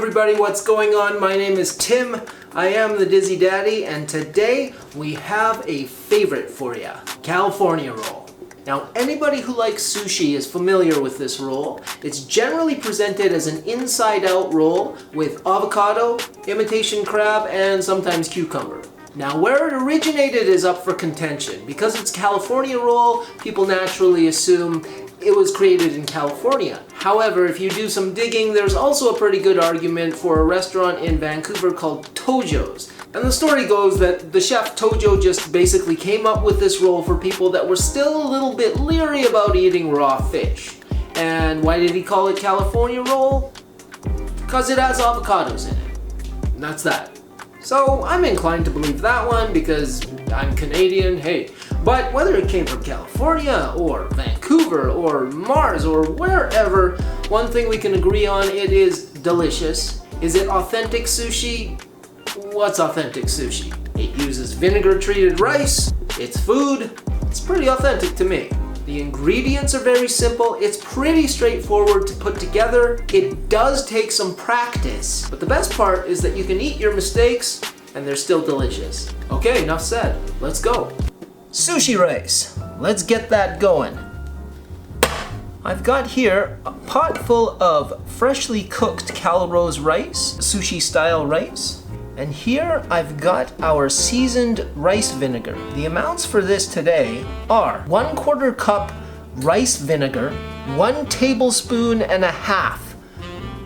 everybody, what's going on? My name is Tim. I am the Dizzy Daddy, and today we have a favorite for you, California roll. Now, anybody who likes sushi is familiar with this roll. It's generally presented as an inside-out roll with avocado, imitation crab, and sometimes cucumber. Now, where it originated is up for contention. Because it's California roll, people naturally assume it was created in California. However, if you do some digging, there's also a pretty good argument for a restaurant in Vancouver called Tojo's. And the story goes that the chef Tojo just basically came up with this roll for people that were still a little bit leery about eating raw fish. And why did he call it California roll? Because it has avocados in it. And that's that. So I'm inclined to believe that one because I'm Canadian, hey. But whether it came from California or Vancouver or Mars or wherever, one thing we can agree on, it is delicious. Is it authentic sushi? What's authentic sushi? It uses vinegar-treated rice, it's food, it's pretty authentic to me. The ingredients are very simple, it's pretty straightforward to put together. It does take some practice, but the best part is that you can eat your mistakes and they're still delicious. Okay, enough said, let's go. Sushi rice, let's get that going. I've got here a pot full of freshly cooked Calrose rice, sushi style rice. And here I've got our seasoned rice vinegar. The amounts for this today are 1/4 cup rice vinegar, 1 tablespoon and a half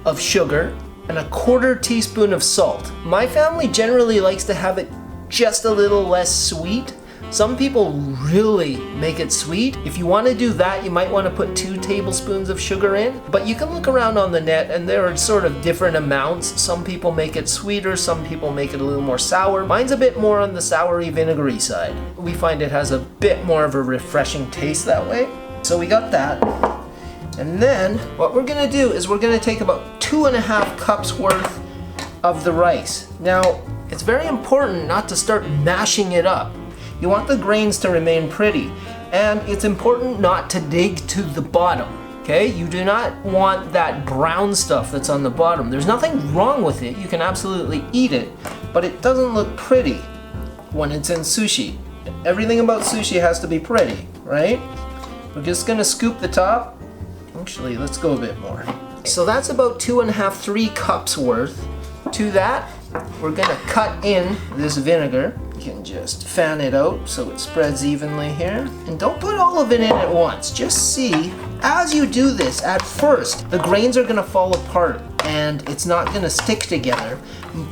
of sugar, and 1/4 teaspoon of salt. My family generally likes to have it just a little less sweet. Some people really make it sweet. If you want to do that, you might want to put 2 tablespoons of sugar in. But you can look around on the net and there are sort of different amounts. Some people make it sweeter, some people make it a little more sour. Mine's a bit more on the soury, vinegary side. We find it has a bit more of a refreshing taste that way. So we got that. And then what we're gonna do is we're gonna take about 2.5 cups worth of the rice. Now, it's very important not to start mashing it up. You want the grains to remain pretty, and it's important not to dig to the bottom, okay? You do not want that brown stuff that's on the bottom. There's nothing wrong with it, you can absolutely eat it, but it doesn't look pretty when it's in sushi. Everything about sushi has to be pretty, right? We're just gonna scoop the top. Actually, let's go a bit more. So that's about 2.5, 3 cups worth. To that, we're gonna cut in this vinegar. You can just fan it out so it spreads evenly here. And don't put all of it in at once. Just see, as you do this, at first, the grains are gonna fall apart and it's not gonna stick together.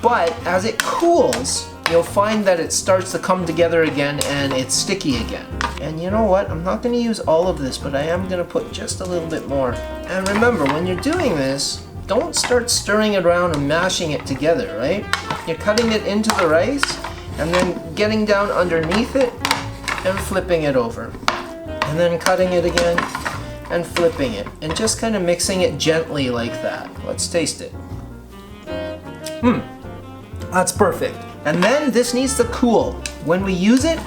But as it cools, you'll find that it starts to come together again and it's sticky again. And you know what? I'm not gonna use all of this, but I am gonna put just a little bit more. And remember, when you're doing this, don't start stirring it around and mashing it together, right? You're cutting it into the rice and then getting down underneath it and flipping it over. And then cutting it again and flipping it. And just kind of mixing it gently like that. Let's taste it. That's perfect. And then this needs to cool. When we use it,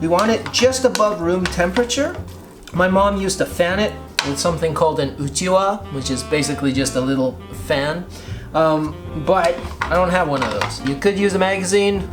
we want it just above room temperature. My mom used to fan it with something called an uchiwa, which is basically just a little fan. But I don't have one of those. You could use a magazine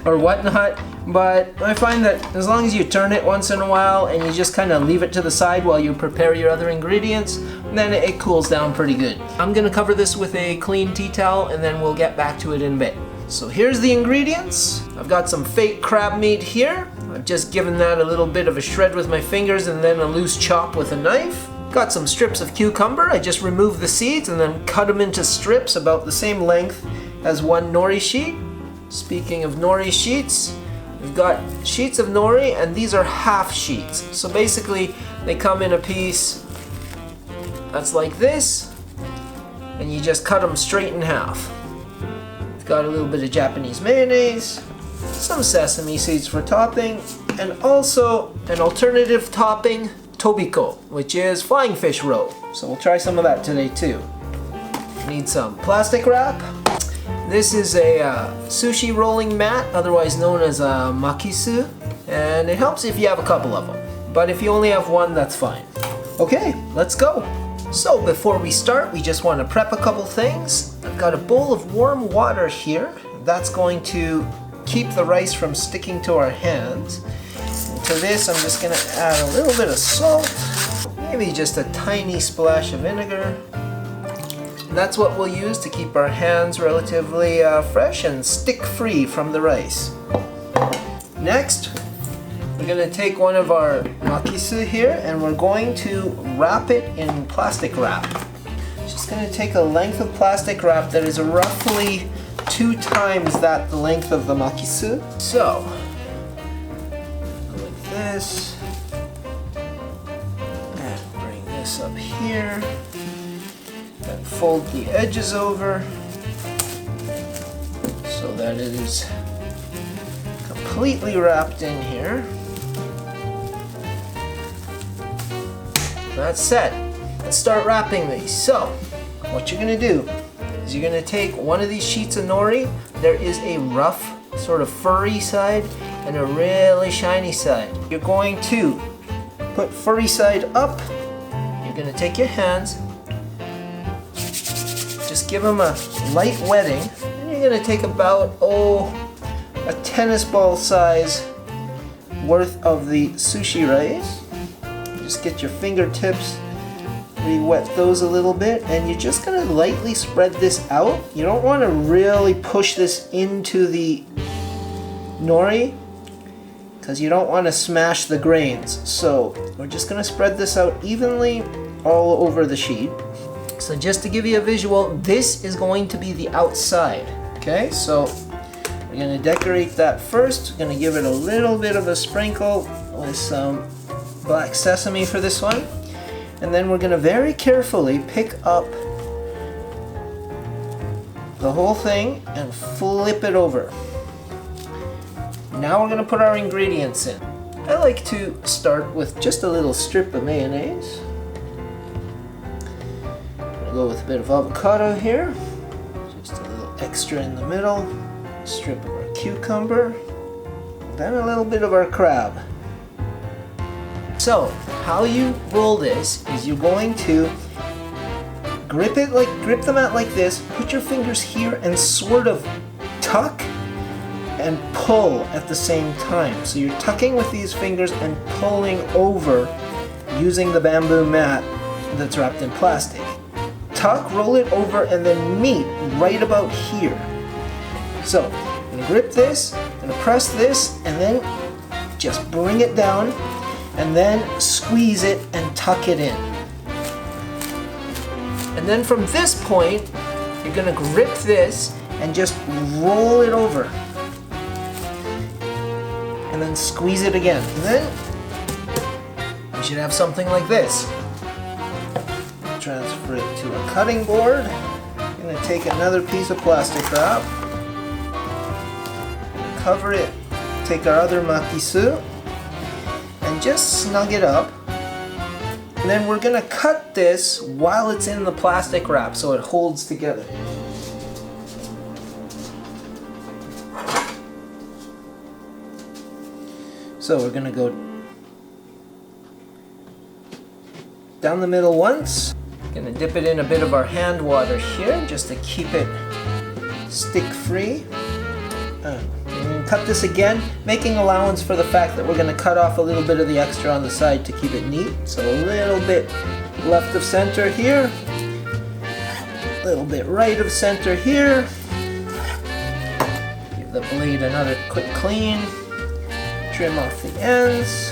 or whatnot, but I find that as long as you turn it once in a while and you just kind of leave it to the side while you prepare your other ingredients, then it cools down pretty good. I'm gonna cover this with a clean tea towel and then we'll get back to it in a bit. So here's the ingredients. I've got some fake crab meat here. I've just given that a little bit of a shred with my fingers and then a loose chop with a knife. Got some strips of cucumber. I just removed the seeds and then cut them into strips about the same length as one nori sheet. Speaking of nori sheets, we've got sheets of nori and these are half sheets. So basically they come in a piece that's like this and you just cut them straight in half. Got a little bit of Japanese mayonnaise, some sesame seeds for topping, and also an alternative topping, tobiko, which is flying fish roe. So we'll try some of that today too. Need some plastic wrap. This is a sushi rolling mat, otherwise known as a makisu, and it helps if you have a couple of them. But if you only have one, that's fine. Okay, let's go. So before we start, we just want to prep a couple things. I've got a bowl of warm water here. That's going to keep the rice from sticking to our hands. And to this, I'm just going to add a little bit of salt, maybe just a tiny splash of vinegar. And that's what we'll use to keep our hands relatively fresh and stick-free from the rice. Next, we're going to take one of our makisu here and we're going to wrap it in plastic wrap. Just going to take a length of plastic wrap that is roughly 2 times the length of the makisu. So, like this, and bring this up here, and fold the edges over so that it is completely wrapped in here. That's set. Let's start wrapping these. So, what you're going to do is you're going to take one of these sheets of nori. There is a rough, sort of furry side and a really shiny side. You're going to put furry side up. You're going to take your hands, just give them a light wetting, and you're going to take about, a tennis ball size worth of the sushi rice. Just get your fingertips, re-wet those a little bit, and you're just going to lightly spread this out. You don't want to really push this into the nori because you don't want to smash the grains. So we're just going to spread this out evenly all over the sheet. So just to give you a visual, this is going to be the outside. Okay, so we're going to decorate that first. We're going to give it a little bit of a sprinkle with some black sesame for this one, and then we're going to very carefully pick up the whole thing and flip it over. Now we're going to put our ingredients in. I like to start with just a little strip of mayonnaise. I'm going to go with a bit of avocado here, just a little extra in the middle, a strip of our cucumber, then a little bit of our crab. So, how you roll this is you're going to grip them out like this, put your fingers here and sort of tuck and pull at the same time. So you're tucking with these fingers and pulling over using the bamboo mat that's wrapped in plastic. Tuck, roll it over, and then meet right about here. So, I'm going to grip this, I'm going to press this, and then just bring it down, and then squeeze it and tuck it in. And then from this point, you're going to grip this and just roll it over. And then squeeze it again. And then you should have something like this. Transfer it to a cutting board. I'm going to take another piece of plastic wrap, cover it, take our other makisu, and just snug it up. And then we're going to cut this while it's in the plastic wrap so it holds together. So we're going to go down the middle once. Going to dip it in a bit of our hand water here just to keep it stick free. And cut this again, making allowance for the fact that we're going to cut off a little bit of the extra on the side to keep it neat. So a little bit left of center here, a little bit right of center here. Give the blade another quick clean, trim off the ends.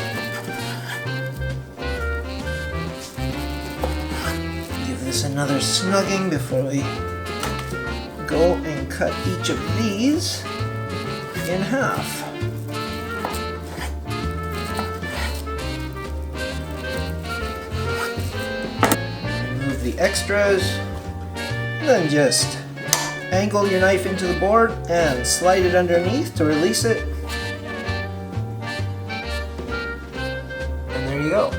Give this another snugging before we go and cut each of these in half. Remove the extras, and then just angle your knife into the board and slide it underneath to release it. And there you go.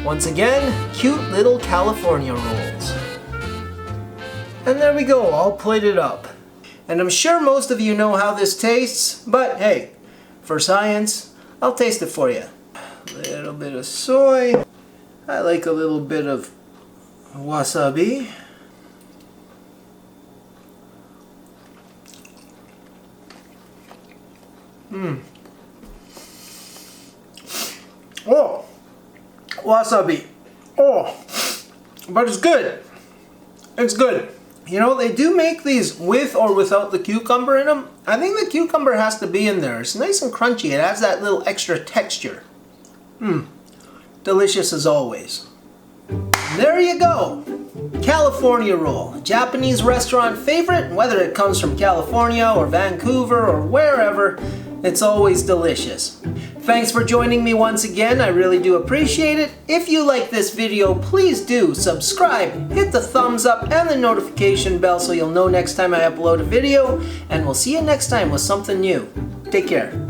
Once again, cute little California rolls. And there we go, all plated up. And I'm sure most of you know how this tastes, but hey, for science, I'll taste it for you. A little bit of soy. I like a little bit of wasabi. Oh, wasabi. Oh, but it's good. It's good. You know, they do make these with or without the cucumber in them. I think the cucumber has to be in there. It's nice and crunchy. It adds that little extra texture. Delicious as always. There you go. California roll. A Japanese restaurant favorite. Whether it comes from California or Vancouver or wherever, it's always delicious. Thanks for joining me once again. I really do appreciate it. If you like this video, please do subscribe, hit the thumbs up and the notification bell so you'll know next time I upload a video. And we'll see you next time with something new. Take care.